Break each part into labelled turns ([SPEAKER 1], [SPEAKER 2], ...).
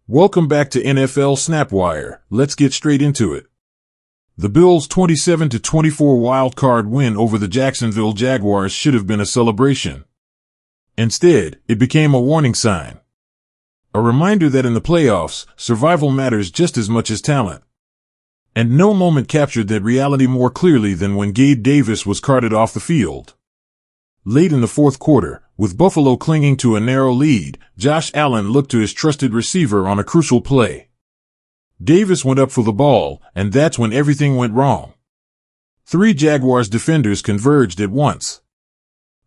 [SPEAKER 1] Welcome back to NFL SnapWire. Let's get straight into it. The Bills' 27-24 wildcard win over the Jacksonville Jaguars should have been a celebration. Instead, it became a warning sign. A reminder that in the playoffs, survival matters just as much as talent. And no moment captured that reality more clearly than when Gabe Davis was carted off the field. Late in the fourth quarter, with Buffalo clinging to a narrow lead, Josh Allen looked to his trusted receiver on a crucial play. Davis went up for the ball, and that's when everything went wrong. Three Jaguars defenders converged at once.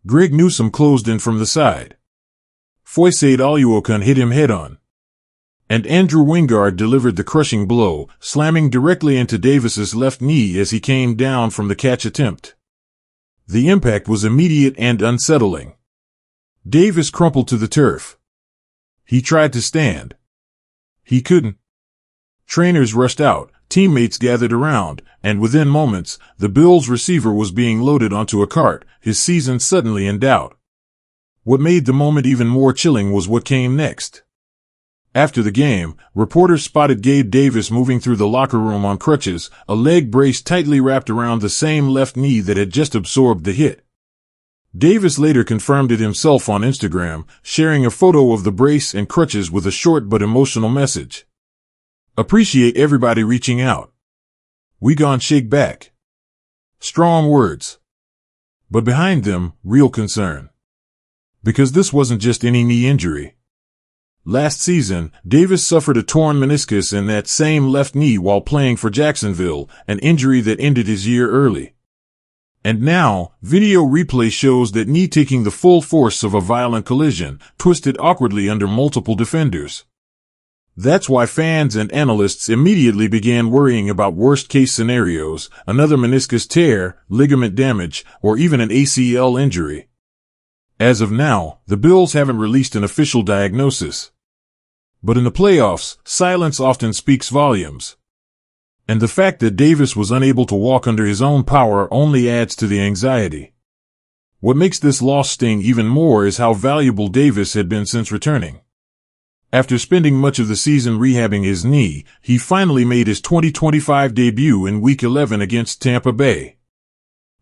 [SPEAKER 1] Greg Newsome closed in from the side. Foyesade Oluokun hit him head-on. And Andrew Wingard delivered the crushing blow, slamming directly into Davis's left knee as he came down from the catch attempt. The impact was immediate and unsettling. Davis crumpled to the turf. He tried to stand. He couldn't. Trainers rushed out, teammates gathered around, and within moments, the Bills' receiver was being loaded onto a cart, his season suddenly in doubt. What made the moment even more chilling was what came next. After the game, reporters spotted Gabe Davis moving through the locker room on crutches, a leg brace tightly wrapped around the same left knee that had just absorbed the hit. Davis later confirmed it himself on Instagram, sharing a photo of the brace and crutches with a short but emotional message. Appreciate everybody reaching out. We gon' shake back. Strong words. But behind them, real concern. Because this wasn't just any knee injury. Last season, Davis suffered a torn meniscus in that same left knee while playing for Jacksonville, an injury that ended his year early. And now, video replay shows that knee taking the full force of a violent collision, twisted awkwardly under multiple defenders. That's why fans and analysts immediately began worrying about worst-case scenarios, another meniscus tear, ligament damage, or even an ACL injury. As of now, the Bills haven't released an official diagnosis. But in the playoffs, silence often speaks volumes. And the fact that Davis was unable to walk under his own power only adds to the anxiety. What makes this loss sting even more is how valuable Davis had been since returning. After spending much of the season rehabbing his knee, he finally made his 2025 debut in Week 11 against Tampa Bay.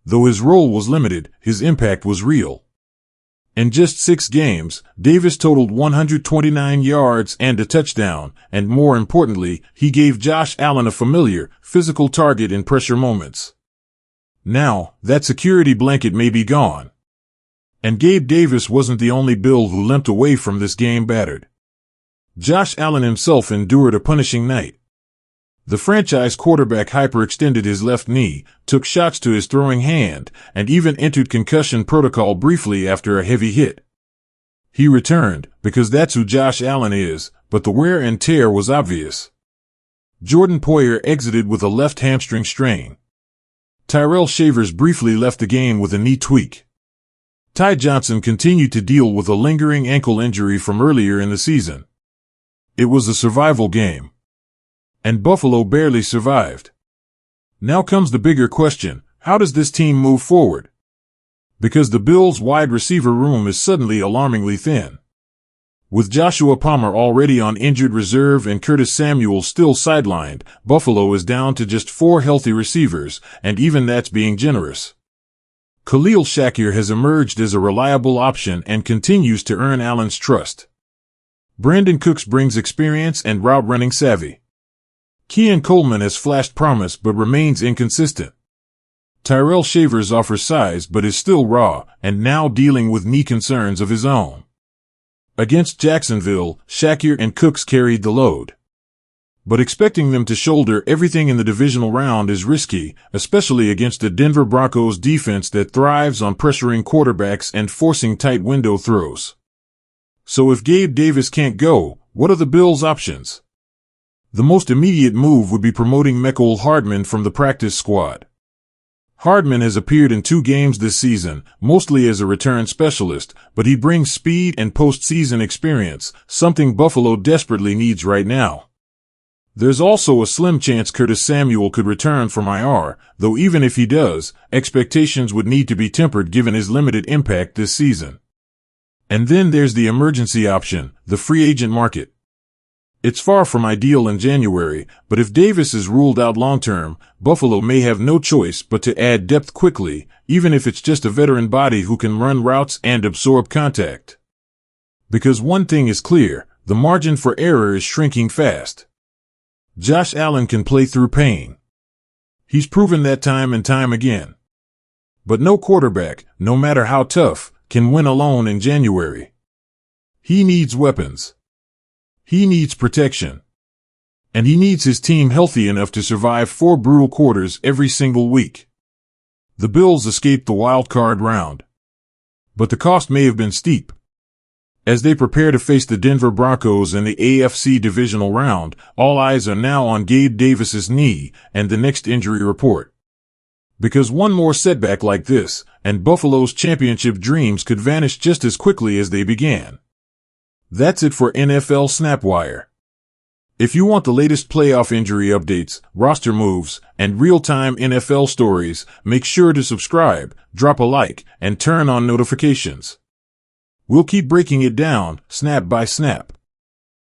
[SPEAKER 1] Though his role was limited, his impact was real. In just 6 games, Davis totaled 129 yards and a touchdown, and more importantly, he gave Josh Allen a familiar, physical target in pressure moments. Now, that security blanket may be gone. And Gabe Davis wasn't the only Bill who limped away from this game battered. Josh Allen himself endured a punishing night. The franchise quarterback hyperextended his left knee, took shots to his throwing hand, and even entered concussion protocol briefly after a heavy hit. He returned, because that's who Josh Allen is, but the wear and tear was obvious. Jordan Poyer exited with a left hamstring strain. Tyrell Shavers briefly left the game with a knee tweak. Ty Johnson continued to deal with a lingering ankle injury from earlier in the season. It was a survival game. And Buffalo barely survived. Now comes the bigger question, how does this team move forward? Because the Bills' wide receiver room is suddenly alarmingly thin. With Joshua Palmer already on injured reserve and Curtis Samuel still sidelined, Buffalo is down to just 4 healthy receivers, and even that's being generous. Khalil Shakir has emerged as a reliable option and continues to earn Allen's trust. Brandon Cooks brings experience and route-running savvy. Keon Coleman has flashed promise but remains inconsistent. Tyrell Shavers offers size but is still raw, and now dealing with knee concerns of his own. Against Jacksonville, Shakir and Cooks carried the load. But expecting them to shoulder everything in the divisional round is risky, especially against the Denver Broncos defense that thrives on pressuring quarterbacks and forcing tight window throws. So if Gabe Davis can't go, what are the Bills' options? The most immediate move would be promoting Mecole Hardman from the practice squad. Hardman has appeared in 2 games this season, mostly as a return specialist, but he brings speed and postseason experience, something Buffalo desperately needs right now. There's also a slim chance Curtis Samuel could return from IR, though even if he does, expectations would need to be tempered given his limited impact this season. And then there's the emergency option, the free agent market. It's far from ideal in January, but if Davis is ruled out long-term, Buffalo may have no choice but to add depth quickly, even if it's just a veteran body who can run routes and absorb contact. Because one thing is clear, the margin for error is shrinking fast. Josh Allen can play through pain. He's proven that time and time again. But no quarterback, no matter how tough, can win alone in January. He needs weapons. He needs protection. And he needs his team healthy enough to survive 4 brutal quarters every single week. The Bills escaped the wild card round. But the cost may have been steep. As they prepare to face the Denver Broncos in the AFC Divisional Round, all eyes are now on Gabe Davis's knee and the next injury report. Because one more setback like this, and Buffalo's championship dreams could vanish just as quickly as they began. That's it for NFL SnapWire. If you want the latest playoff injury updates, roster moves, and real-time NFL stories, make sure to subscribe, drop a like, and turn on notifications. We'll keep breaking it down, snap by snap.